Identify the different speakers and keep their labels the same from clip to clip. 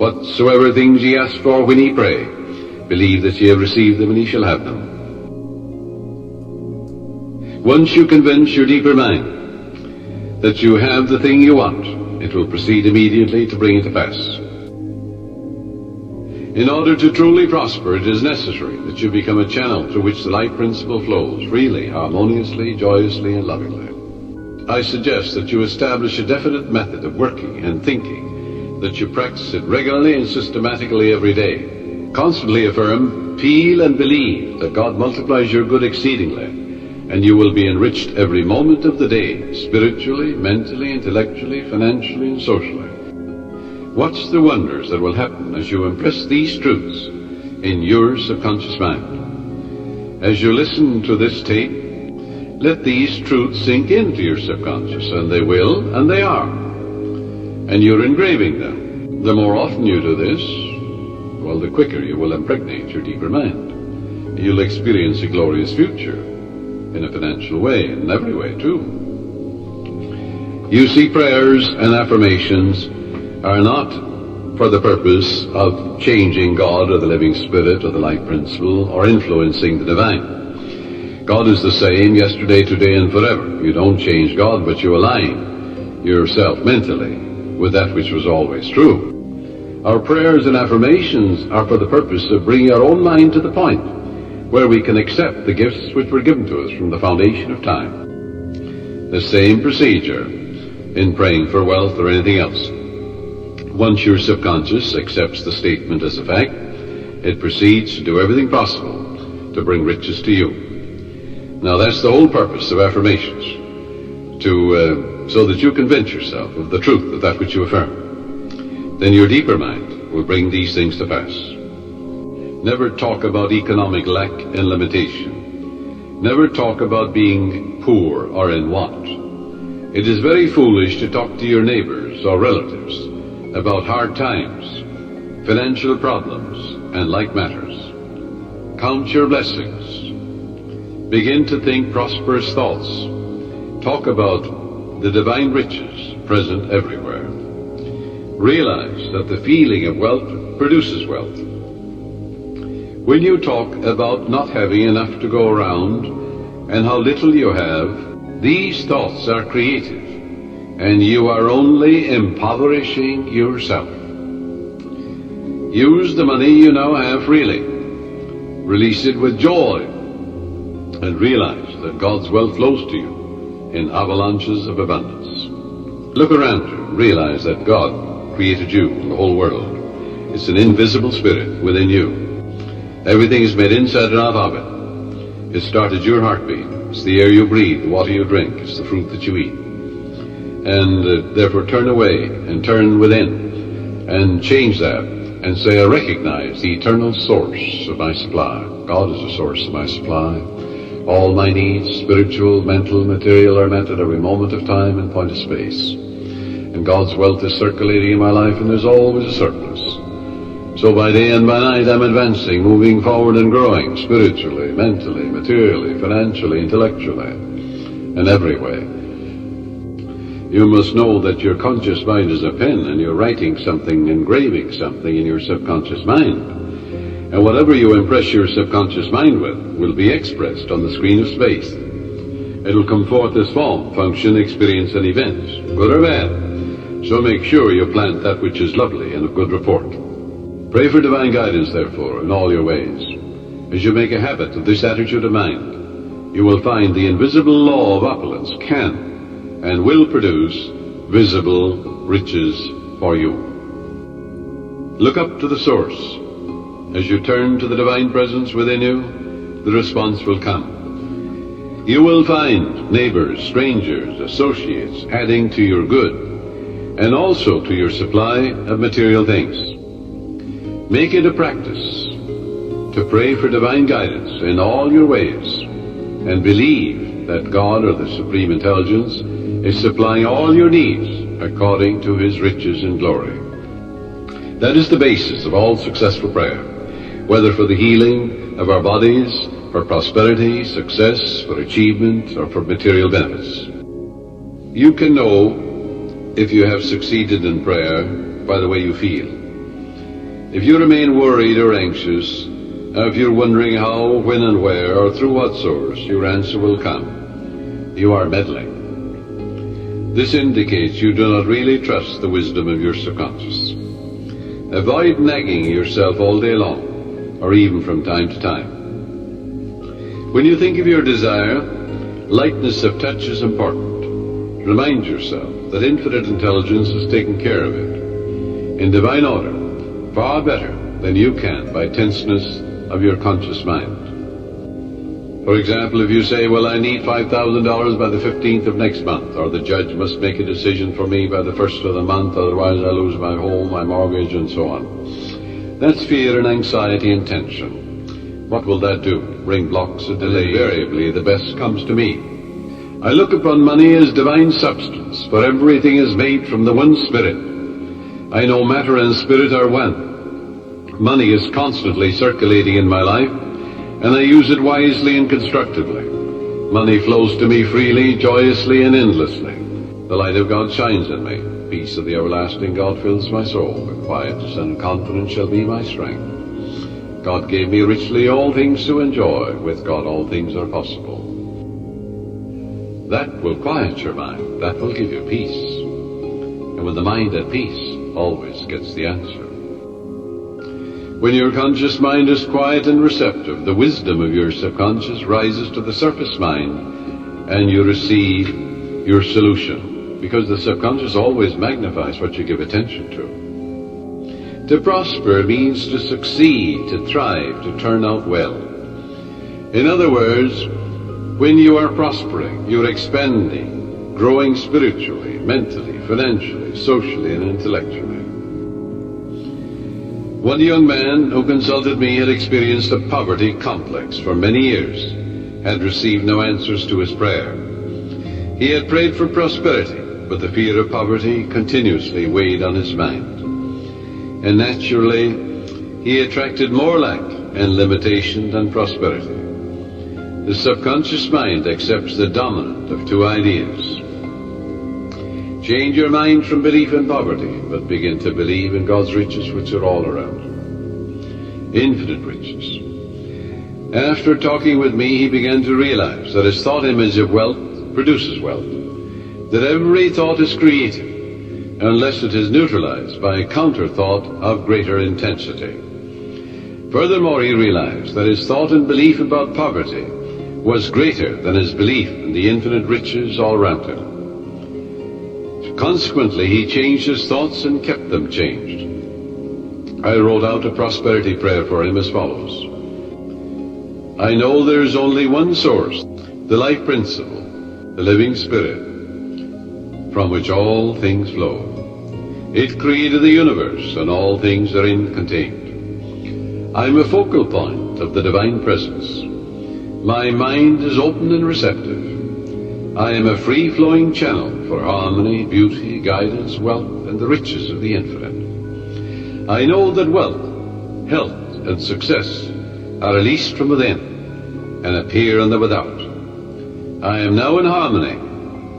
Speaker 1: Whatsoever things ye ask for when ye pray, believe that ye have received them, and ye shall have them. Once you convince your deeper mind that you have the thing you want, it will proceed immediately to bring it to pass. In order to truly prosper, it is necessary that you become a channel through which the life principle flows freely, harmoniously, joyously, and lovingly. I suggest that you establish a definite method of working and thinking, that you practice it regularly and systematically every day. Constantly affirm, feel, and believe that God multiplies your good exceedingly, and you will be enriched every moment of the day, spiritually, mentally, intellectually, financially, and socially. Watch the wonders that will happen as you impress these truths in your subconscious mind. As you listen to this tape, let these truths sink into your subconscious, and they will, and they are. And you're engraving them. The more often you do this, well, the quicker you will impregnate your deeper mind. You'll experience a glorious future, in a financial way, in every way too. You see, prayers and affirmations are not for the purpose of changing God or the living spirit or the life principle or influencing the divine. God is the same yesterday, today, and forever. You don't change God, but you align yourself mentally with that which was always true. Our prayers and affirmations are for the purpose of bringing our own mind to the point where we can accept the gifts which were given to us from the foundation of time. The same procedure in praying for wealth or anything else. Once your subconscious accepts the statement as a fact, it proceeds to do everything possible to bring riches to you. Now that's the whole purpose of affirmations, so that you convince yourself of the truth of that which you affirm. Then your deeper mind will bring these things to pass. Never talk about economic lack and limitation. Never talk about being poor or in want. It is very foolish to talk to your neighbors or relatives about hard times, financial problems, and like matters. Count your blessings. Begin to think prosperous thoughts. Talk about the divine riches present everywhere. Realize that the feeling of wealth produces wealth. When you talk about not having enough to go around and how little you have, these thoughts are creative, and you are only impoverishing yourself. Use the money you now have freely. Release it with joy, and realize that God's wealth flows to you in avalanches of abundance. Look around you and realize that God created you and the whole world. It's an invisible spirit within you. Everything is made inside and out of it. It started your heartbeat. It's the air you breathe, the water you drink, it's the fruit that you eat. And therefore turn away and turn within and change that and say, I recognize the eternal source of my supply. God is the source of my supply. All my needs, spiritual, mental, material, are met at every moment of time and point of space. And God's wealth is circulating in my life, and there's always a surplus. So by day and by night I'm advancing, moving forward and growing, spiritually, mentally, materially, financially, intellectually, and every way. You must know that your conscious mind is a pen, and you're writing something, engraving something in your subconscious mind. And whatever you impress your subconscious mind with will be expressed on the screen of space. It will come forth as form, function, experience, and events, good or bad. So make sure you plant that which is lovely and of good report. Pray for divine guidance, therefore, in all your ways. As you make a habit of this attitude of mind, you will find the invisible law of opulence can and will produce visible riches for you. Look up to the source. As you turn to the divine presence within you, the response will come. You will find neighbors, strangers, associates adding to your good and also to your supply of material things. Make it a practice to pray for divine guidance in all your ways and believe that God, or the Supreme Intelligence, is supplying all your needs according to His riches and glory. That is the basis of all successful prayer, whether for the healing of our bodies, for prosperity, success, for achievement, or for material benefits. You can know if you have succeeded in prayer by the way you feel. If you remain worried or anxious, if you're wondering how, when and where, or through what source your answer will come, you are meddling. This indicates you do not really trust the wisdom of your subconscious. Avoid nagging yourself all day long, or even from time to time. When you think of your desire, lightness of touch is important. Remind yourself that infinite intelligence has taken care of it, in divine order, far better than you can by tenseness of your conscious mind. For example, if you say, well, I need $5,000 by the 15th of next month, or the judge must make a decision for me by the 1st of the month, otherwise I lose my home, my mortgage, and so on. That's fear and anxiety and tension. What will that do? Bring blocks and delay. Invariably, the best comes to me. I look upon money as divine substance, for everything is made from the one spirit. I know matter and spirit are one. Money is constantly circulating in my life, and I use it wisely and constructively. Money flows to me freely, joyously, and endlessly. The light of God shines in me. Peace of the everlasting God fills my soul. And quietness and confidence shall be my strength. God gave me richly all things to enjoy. With God all things are possible. That will quiet your mind. That will give you peace. And with the mind at peace, always gets the answer. When your conscious mind is quiet and receptive, the wisdom of your subconscious rises to the surface mind, and you receive your solution, because the subconscious always magnifies what you give attention to. To prosper means to succeed, to thrive, to turn out well. In other words, when you are prospering, you're expanding, growing spiritually, mentally, financially, socially, and intellectually. One young man who consulted me had experienced a poverty complex for many years, had received no answers to his prayer. He had prayed for prosperity, but the fear of poverty continuously weighed on his mind. And naturally, he attracted more lack and limitation than prosperity. The subconscious mind accepts the dominant of two ideas. Change your mind from belief in poverty, but begin to believe in God's riches, which are all around you. Infinite riches. After talking with me, he began to realize that his thought image of wealth produces wealth, that every thought is created, unless it is neutralized by a counter thought of greater intensity. Furthermore, he realized that his thought and belief about poverty was greater than his belief in the infinite riches all around him. Consequently, he changed his thoughts and kept them changed. I wrote out a prosperity prayer for him as follows. I know there is only one source, the life principle, the living spirit, from which all things flow. It created the universe, and all things therein contained. I am a focal point of the divine presence. My mind is open and receptive. I am a free-flowing channel for harmony, beauty, guidance, wealth, and the riches of the infinite. I know that wealth, health, and success are released from within and appear in the without. I am now in harmony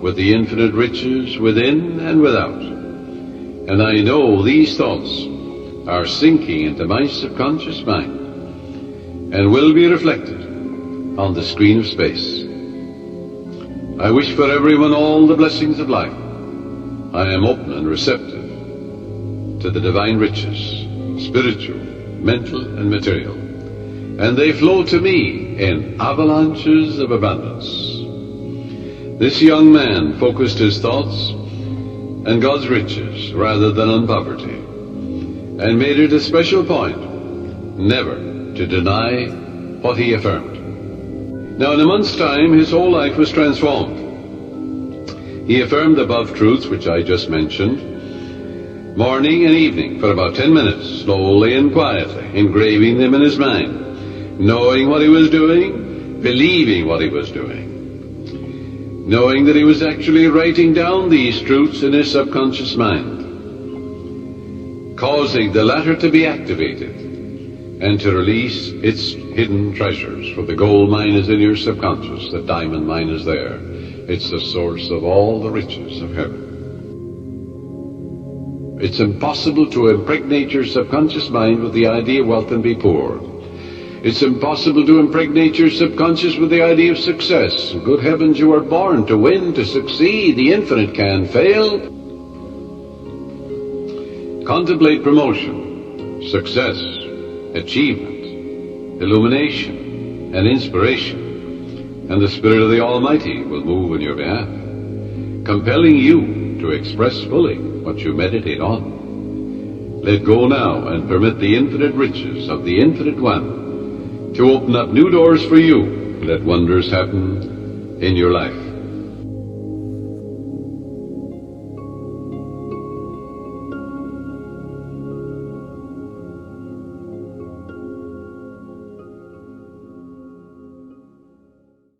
Speaker 1: with the infinite riches within and without. And I know these thoughts are sinking into my subconscious mind and will be reflected on the screen of space. I wish for everyone all the blessings of life. I am open and receptive to the divine riches, spiritual, mental, and material, and they flow to me in avalanches of abundance. This young man focused his thoughts on God's riches rather than on poverty, and made it a special point never to deny what he affirmed. Now, in a month's time, his whole life was transformed. He affirmed the above truths which I just mentioned, morning and evening, for about 10 minutes, slowly and quietly, engraving them in his mind, knowing what he was doing, believing what he was doing, knowing that he was actually writing down these truths in his subconscious mind, causing the latter to be activated and to release its hidden treasures. For the gold mine is in your subconscious, the diamond mine is there. It's the source of all the riches of heaven. It's impossible to impregnate your subconscious mind with the idea of wealth and be poor. It's impossible to impregnate your subconscious with the idea of success. Good heavens, you are born to win, to succeed. The infinite can't fail. Contemplate promotion, success, achievement, illumination, and inspiration, and the Spirit of the Almighty will move on your behalf, compelling you to express fully what you meditate on. Let go now and permit the infinite riches of the Infinite One to open up new doors for you. Let wonders happen in your life.